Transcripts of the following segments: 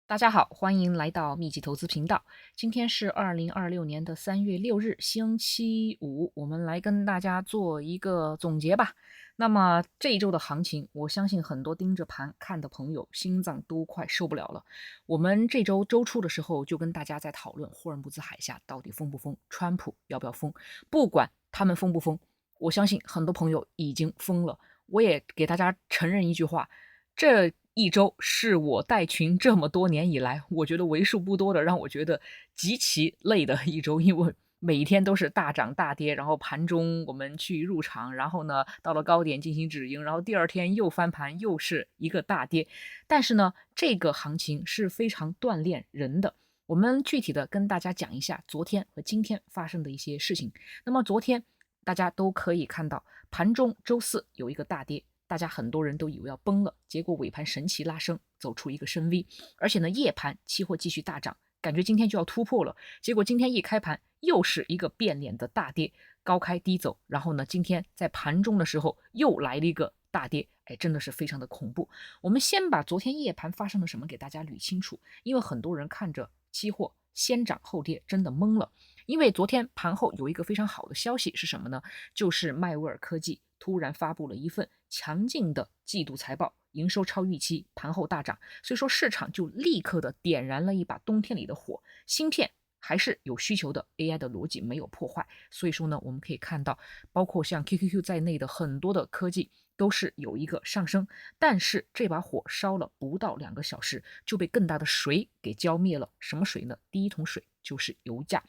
大家好，欢迎来到密集投资频道。今天是2026年的3月6日，星期五，我们来跟大家做一个总结吧。那么这一周的行情，我相信很多盯着盘看的朋友心脏都快受不了了。我们这周周初的时候就跟大家在讨论霍尔木兹海峡到底封不封，川普要不要封。不管他们封不封，我相信很多朋友已经封了。我也给大家承认一句话，这一周是我带群这么多年以来，我觉得为数不多的让我觉得极其累的一周。因为每一天都是大涨大跌，然后盘中我们去入场，然后呢到了高点进行止盈，然后第二天又翻盘，又是一个大跌。但是呢，这个行情是非常锻炼人的。我们具体的跟大家讲一下昨天和今天发生的一些事情。那么昨天大家都可以看到，盘中周四有一个大跌，大家很多人都以为要崩了，结果尾盘神奇拉升，走出一个深 V，而且呢，夜盘期货继续大涨，感觉今天就要突破了，结果今天一开盘又是一个变脸的大跌，高开低走，然后呢，今天在盘中的时候又来了一个大跌，真的是非常的恐怖。我们先把昨天夜盘发生了什么给大家捋清楚，因为很多人看着期货先涨后跌，真的懵了。因为昨天盘后有一个非常好的消息是什么呢？就是迈威尔科技突然发布了一份强劲的季度财报，营收超预期，盘后大涨，所以说市场就立刻的点燃了一把冬天里的火，芯片还是有需求的， AI 的逻辑没有破坏，所以说呢，我们可以看到包括像 QQQ 在内的很多的科技都是有一个上升，但是这把火烧了不到2个小时就被更大的水给浇灭了。什么水呢？第一桶水就是油价。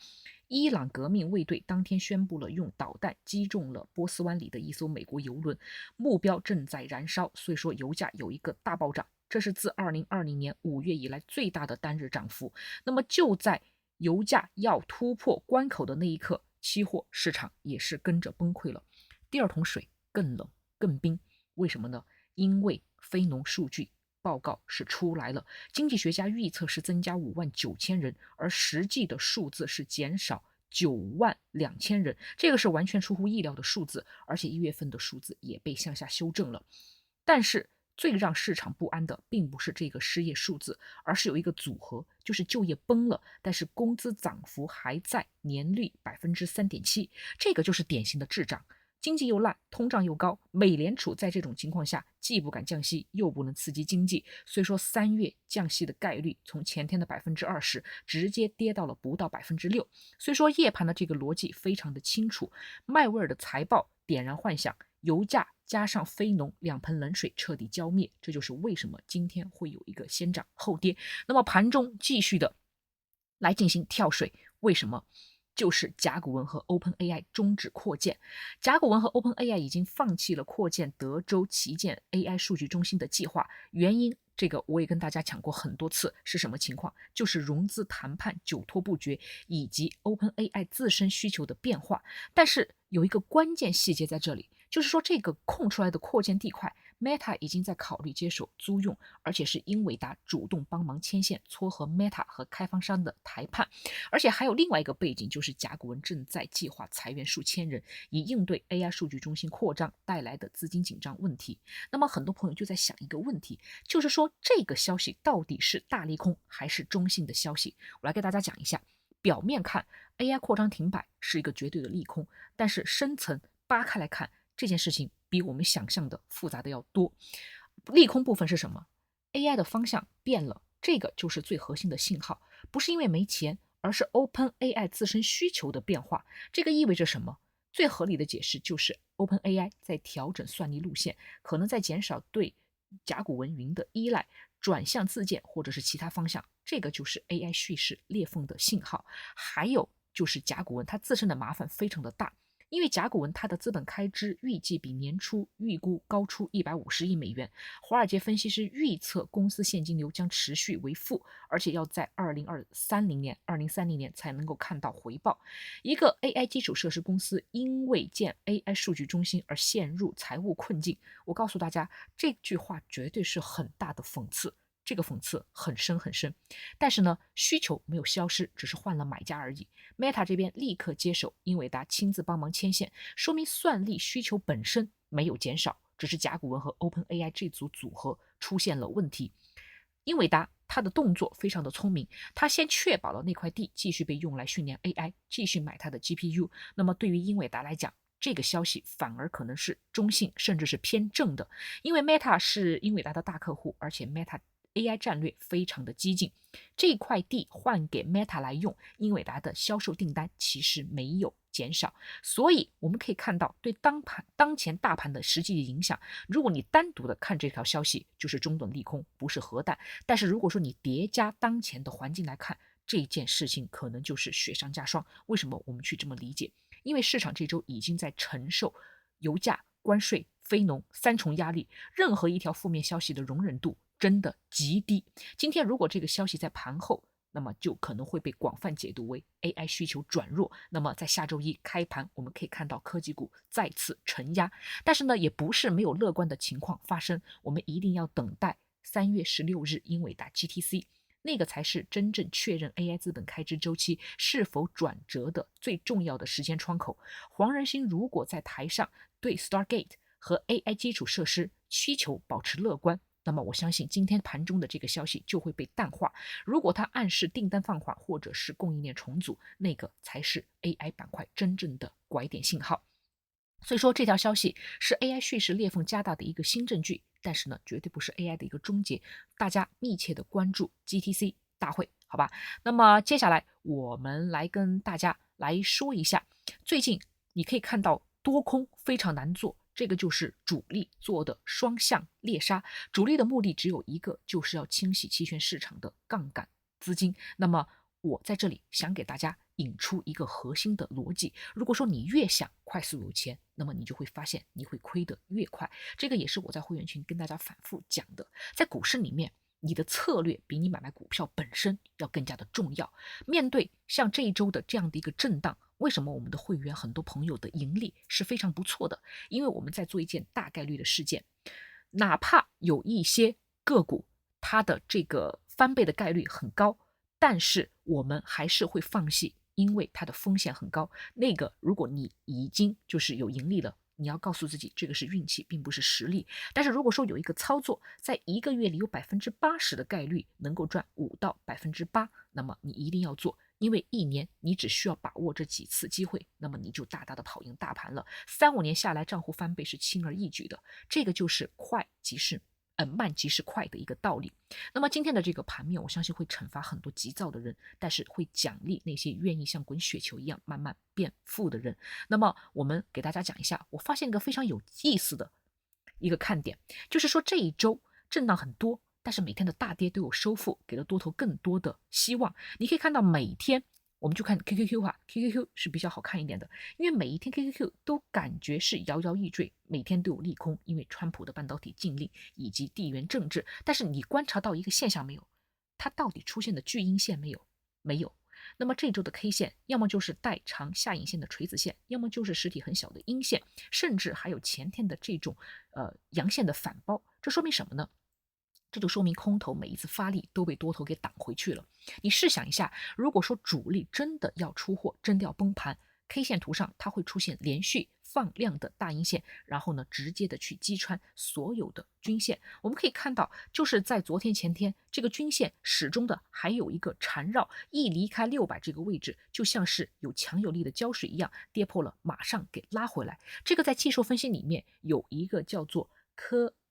伊朗革命卫队当天宣布了用导弹击中了波斯湾里的一艘美国油轮，目标正在燃烧，所以说油价有一个大暴涨，这是自2020年5月以来最大的单日涨幅。那么就在油价要突破关口的那一刻，期货市场也是跟着崩溃了。第二桶水更冷更冰，为什么呢？因为非农数据报告是出来了，经济学家预测是增加59000人，而实际的数字是减少92000人，这个是完全出乎意料的数字，而且1月份的数字也被向下修正了。但是最让市场不安的并不是这个失业数字，而是有一个组合，就是就业崩了，但是工资涨幅还在年率3.7%，这个就是典型的滞涨。经济又烂，通胀又高，美联储在这种情况下既不敢降息，又不能刺激经济，所以说3月降息的概率从前天的20%直接跌到了不到6%。所以说夜盘的这个逻辑非常的清楚，迈威尔的财报点燃幻想，油价加上非农两盆冷水彻底浇灭，这就是为什么今天会有一个先涨后跌。那么盘中继续的来进行跳水，为什么？就是甲骨文和 OpenAI 终止扩建。甲骨文和 OpenAI 已经放弃了扩建德州旗舰 AI 数据中心的计划，原因这个我也跟大家讲过很多次，是什么情况？就是融资谈判久拖不决，以及 OpenAI 自身需求的变化。但是有一个关键细节在这里，就是说这个空出来的扩建地块 Meta 已经在考虑接手租用，而且是英伟达主动帮忙牵线撮合 Meta 和开发商的谈判。而且还有另外一个背景，就是甲骨文正在计划裁员数千人，以应对 AI 数据中心扩张带来的资金紧张问题。那么很多朋友就在想一个问题，就是说这个消息到底是大利空还是中性的消息？我来给大家讲一下。表面看 AI 扩张停摆是一个绝对的利空，但是深层扒开来看，这件事情比我们想象的复杂的要多。利空部分是什么？ AI 的方向变了，这个就是最核心的信号，不是因为没钱，而是 OpenAI 自身需求的变化。这个意味着什么？最合理的解释就是 OpenAI 在调整算力路线，可能在减少对甲骨文云的依赖，转向自建或者是其他方向，这个就是 AI 叙事裂缝的信号。还有就是甲骨文它自身的麻烦非常的大，因为甲骨文它的资本开支预计比年初预估高出150亿美元，华尔街分析师预测公司现金流将持续为负，而且要在2030年才能够看到回报。一个 AI 基础设施公司因为建 AI 数据中心而陷入财务困境，我告诉大家，这句话绝对是很大的讽刺。这个讽刺很深很深，但是呢，需求没有消失，只是换了买家而已。Meta 这边立刻接手，英伟达亲自帮忙牵线，说明算力需求本身没有减少，只是甲骨文和 OpenAI 这组组合出现了问题。英伟达他的动作非常的聪明，他先确保了那块地继续被用来训练 AI，继续买他的 GPU。那么对于英伟达来讲，这个消息反而可能是中性，甚至是偏正的，因为 Meta 是英伟达的大客户，而且 Meta AI 战略非常的激进，这块地换给 Meta 来用，英伟达的销售订单其实没有减少，所以我们可以看到对当前大盘的实际影响。如果你单独的看这条消息，就是中等利空，不是核弹。但是如果说你叠加当前的环境来看，这件事情可能就是雪上加霜。为什么我们去这么理解？因为市场这周已经在承受油价、关税、非农三重压力，任何一条负面消息的容忍度真的极低。今天如果这个消息在盘后，那么就可能会被广泛解读为 AI 需求转弱。那么在下周一开盘，我们可以看到科技股再次承压，但是呢，也不是没有乐观的情况发生。我们一定要等待3月16日英伟达 GTC， 那个才是真正确认 AI 资本开支周期是否转折的最重要的时间窗口。黄仁勋如果在台上对 Stargate 和 AI 基础设施需求保持乐观，那么我相信今天盘中的这个消息就会被淡化。如果它暗示订单放缓或者是供应链重组，那个才是 AI 板块真正的拐点信号。所以说这条消息是 AI 叙事裂缝加大的一个新证据，但是呢，绝对不是 AI 的一个终结。大家密切的关注 GTC 大会，好吧？那么接下来我们来跟大家来说一下，最近你可以看到多空非常难做，这个就是主力做的双向猎杀。主力的目的只有一个，就是要清洗期权市场的杠杆资金。那么我在这里想给大家引出一个核心的逻辑，如果说你越想快速有钱，那么你就会发现你会亏得越快。这个也是我在会员群跟大家反复讲的，在股市里面，你的策略比你买卖股票本身要更加的重要。面对像这一周的这样的一个震荡，为什么我们的会员很多朋友的盈利是非常不错的？因为我们在做一件大概率的事件，哪怕有一些个股它的这个翻倍的概率很高，但是我们还是会放弃，因为它的风险很高。那个如果你已经就是有盈利了，你要告诉自己这个是运气，并不是实力。但是如果说有一个操作，在1个月里有80%的概率能够赚5到8%，那么你一定要做，因为1年你只需要把握这几次机会，那么你就大大的跑赢大盘了。3-5年下来，账户翻倍是轻而易举的，这个就是慢即是快的一个道理。那么今天的这个盘面，我相信会惩罚很多急躁的人，但是会奖励那些愿意像滚雪球一样慢慢变富的人。那么我们给大家讲一下，我发现一个非常有意思的一个看点，就是说这一周震荡很多，但是每天的大跌都有收复，给了多头更多的希望。你可以看到每天我们就看 QQQ 哈 ，QQQ 是比较好看一点的，因为每一天 QQQ 都感觉是摇摇欲坠，每天都有利空，因为川普的半导体禁令以及地缘政治。但是你观察到一个现象没有？它到底出现的巨阴线没有？没有。那么这周的 K 线要么就是带长下影线的锤子线，要么就是实体很小的阴线，甚至还有前天的这种阳线的反包。这说明什么呢？这就说明空头每一次发力都被多头给挡回去了。你试想一下，如果说主力真的要出货，真的要崩盘，K 线图上它会出现连续放量的大阴线，然后呢直接的去击穿所有的均线。我们可以看到，就是在昨天前天，这个均线始终的还有一个缠绕，一离开600这个位置，就像是有强有力的胶水一样，跌破了马上给拉回来。这个在技术分析里面有一个叫做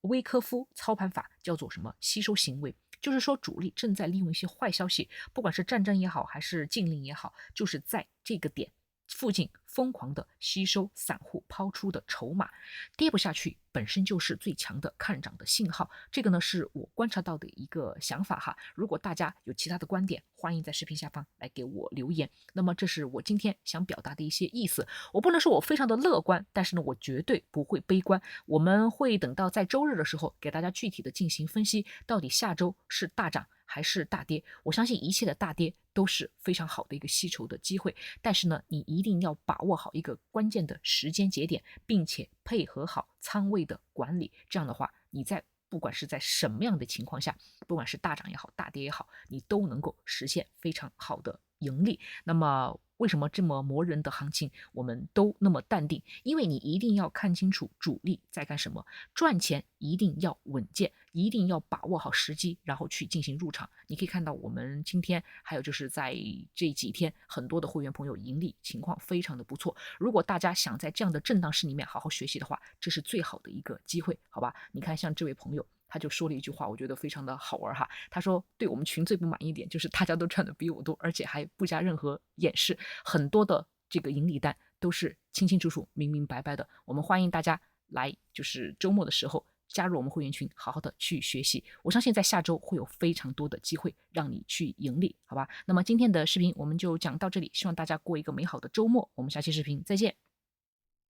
威科夫操盘法，叫做什么吸收行为，就是说主力正在利用一些坏消息，不管是战争也好还是禁令也好，就是在这个点附近疯狂的吸收散户抛出的筹码，跌不下去本身就是最强的看涨的信号。这个呢是我观察到的一个想法哈，如果大家有其他的观点，欢迎在视频下方来给我留言。那么这是我今天想表达的一些意思，我不能说我非常的乐观，但是呢我绝对不会悲观。我们会等到在周日的时候给大家具体的进行分析，到底下周是大涨还是大跌。我相信一切的大跌都是非常好的一个吸筹的机会，但是呢你一定要把握好一个关键的时间节点，并且配合好仓位的管理，这样的话你在不管是在什么样的情况下，不管是大涨也好大跌也好，你都能够实现非常好的盈利。那么为什么这么磨人的行情我们都那么淡定？因为你一定要看清楚主力在干什么，赚钱一定要稳健，一定要把握好时机，然后去进行入场。你可以看到我们今天还有就是在这几天很多的会员朋友盈利情况非常的不错。如果大家想在这样的震荡市里面好好学习的话，这是最好的一个机会，好吧？你看像这位朋友，他就说了一句话，我觉得非常的好玩哈。他说对我们群最不满意一点就是大家都赚的比我多，而且还不加任何掩饰，很多的这个盈利单都是清清楚楚、明明白白的。我们欢迎大家来，就是周末的时候加入我们会员群，好好的去学习。我相信在下周会有非常多的机会让你去盈利，好吧？那么今天的视频我们就讲到这里，希望大家过一个美好的周末。我们下期视频再见。